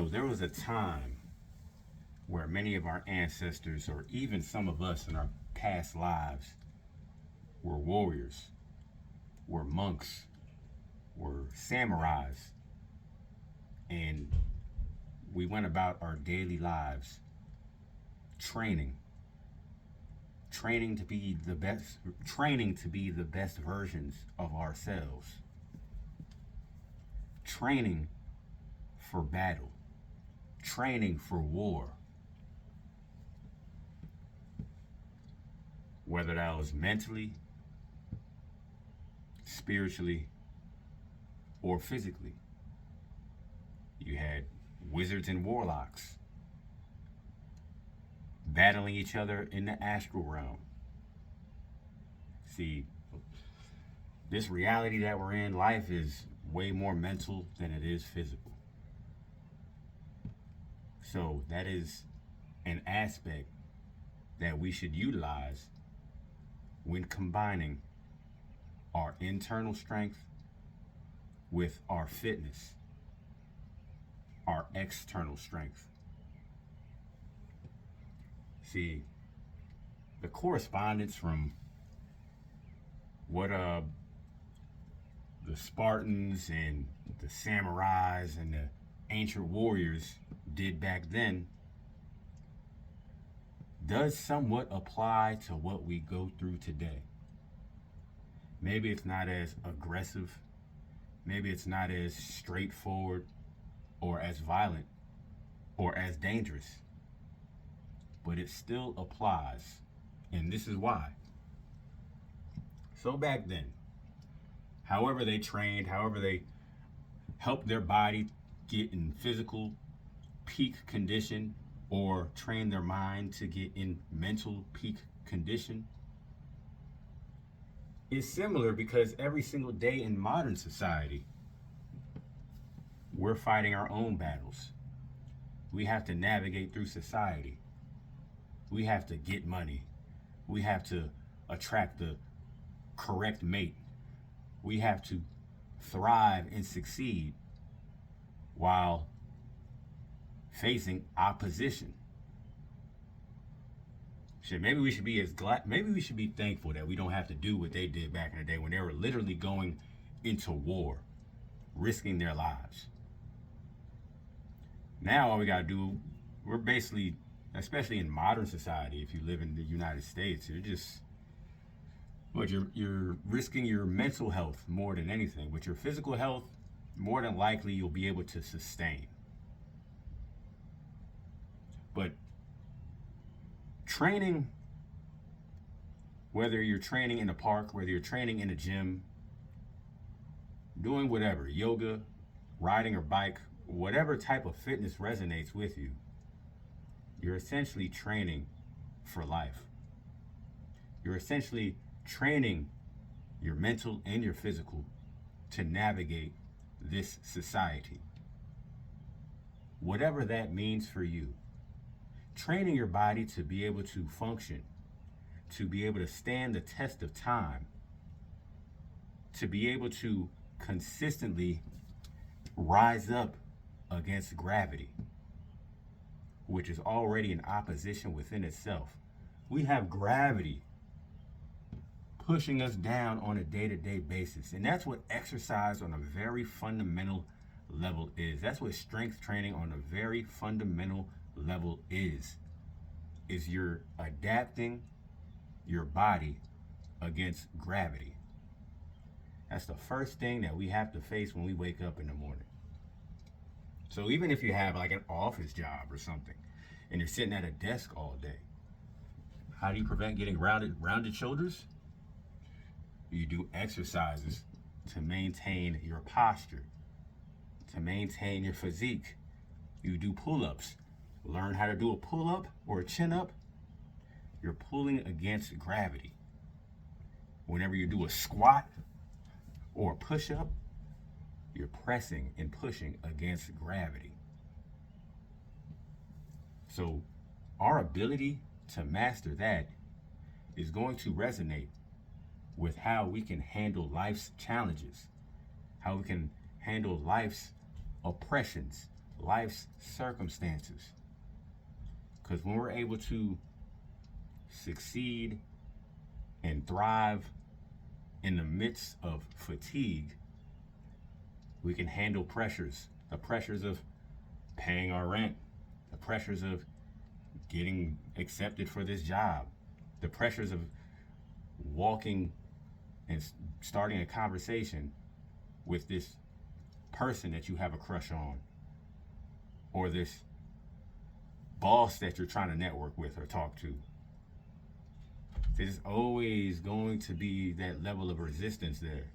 So there was a time where many of our ancestors, or even some of us in our past lives, were warriors, were monks, were samurais, and we went about our daily lives training, training to be the best versions of ourselves, training for battle, training for war, whether that was mentally, spiritually, or physically. You had wizards and warlocks battling each other in the astral realm. See, this reality that we're in, life is way more mental than it is physical. So that is an aspect that we should utilize when combining our internal strength with our fitness, our external strength. See, the correspondence from what the Spartans and the samurais and the ancient warriors did back then does somewhat apply to what we go through today. Maybe it's not as aggressive, maybe it's not as straightforward or as violent or as dangerous, but it still applies. And this is why. So back then, however they trained, however they helped their body get in physical peak condition or train their mind to get in mental peak condition, is similar, because every single day in modern society, we're fighting our own battles. We have to navigate through society. We have to get money. We have to attract the correct mate. We have to thrive and succeed while facing opposition. Shit, maybe we should be maybe we should be thankful that we don't have to do what they did back in the day when they were literally going into war, risking their lives. Now all we gotta do, we're basically, especially in modern society, if you live in the United States, you're risking your mental health more than anything. With your physical health, more than likely you'll be able to sustain. But training, whether you're training in a park, whether you're training in a gym, doing whatever, yoga, riding a bike, whatever type of fitness resonates with you, you're essentially training for life. You're essentially training your mental and your physical to navigate this society. Whatever that means for you, training your body to be able to function, to be able to stand the test of time, to be able to consistently rise up against gravity, which is already an opposition within itself. We have gravity pushing us down on a day-to-day basis. And that's what exercise on a very fundamental level is. That's what strength training on a very fundamental level is you're adapting your body against gravity. That's the first thing that we have to face when we wake up in the morning. So even if you have like an office job or something and you're sitting at a desk all day, how do you prevent getting rounded shoulders? You do exercises to maintain your posture, to maintain your physique. You do pull-ups. Learn how to do a pull-up or a chin-up. You're pulling against gravity. Whenever you do a squat or a push-up, you're pressing and pushing against gravity. So our ability to master that is going to resonate with how we can handle life's challenges, how we can handle life's oppressions, life's circumstances. Because when we're able to succeed and thrive in the midst of fatigue, we can handle pressures, the pressures of paying our rent, the pressures of getting accepted for this job, the pressures of walking and starting a conversation with this person that you have a crush on, or this boss that you're trying to network with or talk to. There's always going to be that level of resistance there.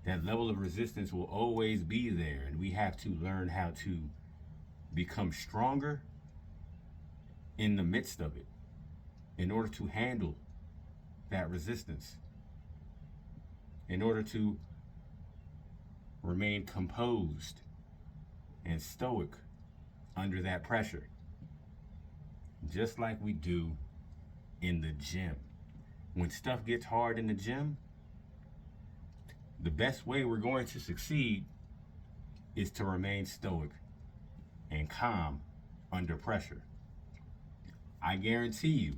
That level of resistance will always be there, and we have to learn how to become stronger in the midst of it in order to handle that resistance, in order to remain composed and stoic under that pressure, just like we do in the gym. When stuff gets hard in the gym, the best way we're going to succeed is to remain stoic and calm under pressure. I guarantee you,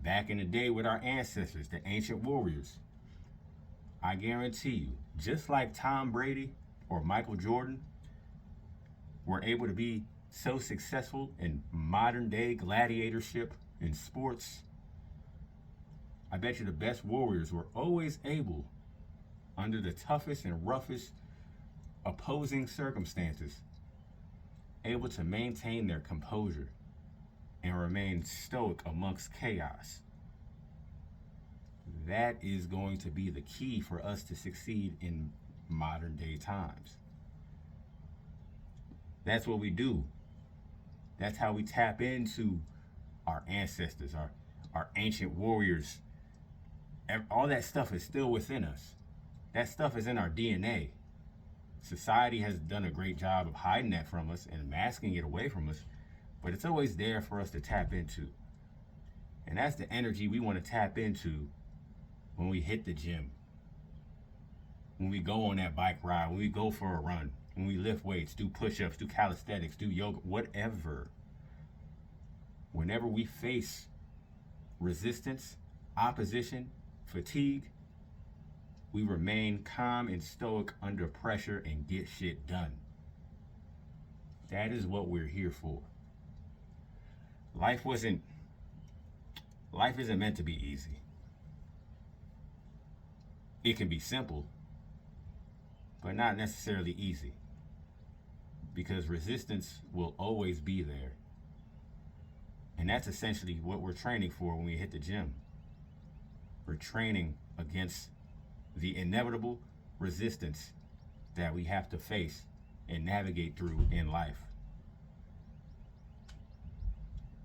back in the day with our ancestors, the ancient warriors, I guarantee you, just like Tom Brady or Michael Jordan were able to be so successful in modern day gladiatorship in sports, I bet you the best warriors were always able, under the toughest and roughest opposing circumstances, able to maintain their composure and remain stoic amongst chaos. That is going to be the key for us to succeed in modern day times. That's what we do. That's how we tap into our ancestors, our ancient warriors. All that stuff is still within us. That stuff is in our DNA. Society has done a great job of hiding that from us and masking it away from us, but it's always there for us to tap into. And that's the energy we want to tap into when we hit the gym, when we go on that bike ride, when we go for a run, when we lift weights, do push-ups, do calisthenics, do yoga, whatever. Whenever we face resistance, opposition, fatigue, we remain calm and stoic under pressure and get shit done. That is what we're here for. Life isn't meant to be easy. It can be simple, but not necessarily easy, because resistance will always be there. And that's essentially what we're training for when we hit the gym. We're training against the inevitable resistance that we have to face and navigate through in life.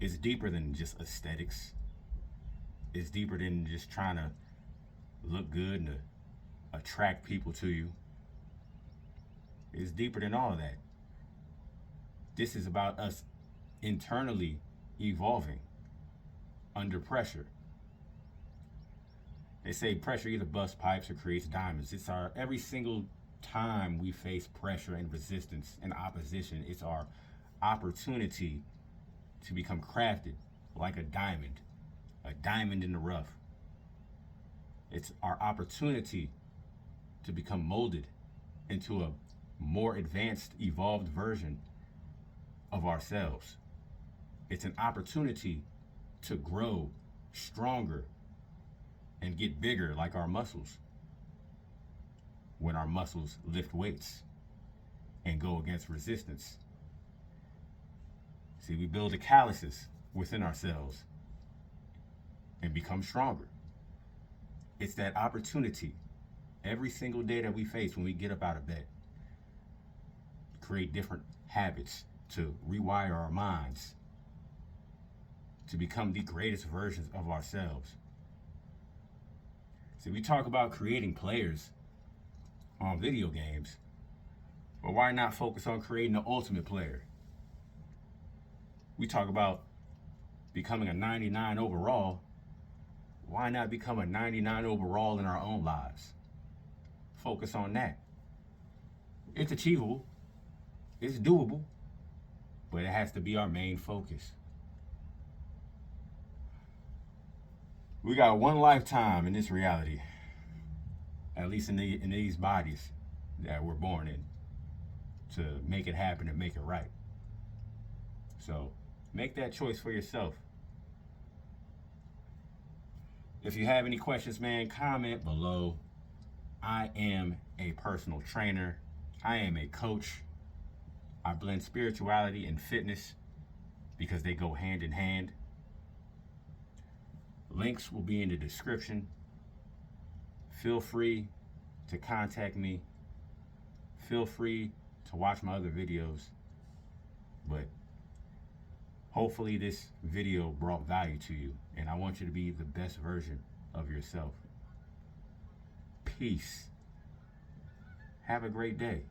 It's deeper than just aesthetics. It's deeper than just trying to look good and attract people to you. It's deeper than all of that. This is about us internally evolving under pressure. They say pressure either busts pipes or creates diamonds. It's every single time we face pressure and resistance and opposition, it's our opportunity to become crafted like a diamond in the rough. It's our opportunity to become molded into a more advanced, evolved version of ourselves. It's an opportunity to grow stronger and get bigger like our muscles when our muscles lift weights and go against resistance. See, we build the calluses within ourselves and become stronger. It's that opportunity every single day that we face when we get up out of bed. Create different habits to rewire our minds to become the greatest versions of ourselves. See, we talk about creating players on video games, but why not focus on creating the ultimate player? We talk about becoming a 99 overall. Why not become a 99 overall in our own lives? Focus on that. It's achievable. It's doable, but it has to be our main focus. We got one lifetime in this reality, at least in these bodies that we're born in, to make it happen and make it right. So make that choice for yourself. If you have any questions, man, comment below. I am a personal trainer. I am a coach. I blend spirituality and fitness because they go hand in hand. Links will be in the description. Feel free to contact me. Feel free to watch my other videos. But hopefully this video brought value to you, and I want you to be the best version of yourself. Peace. Have a great day.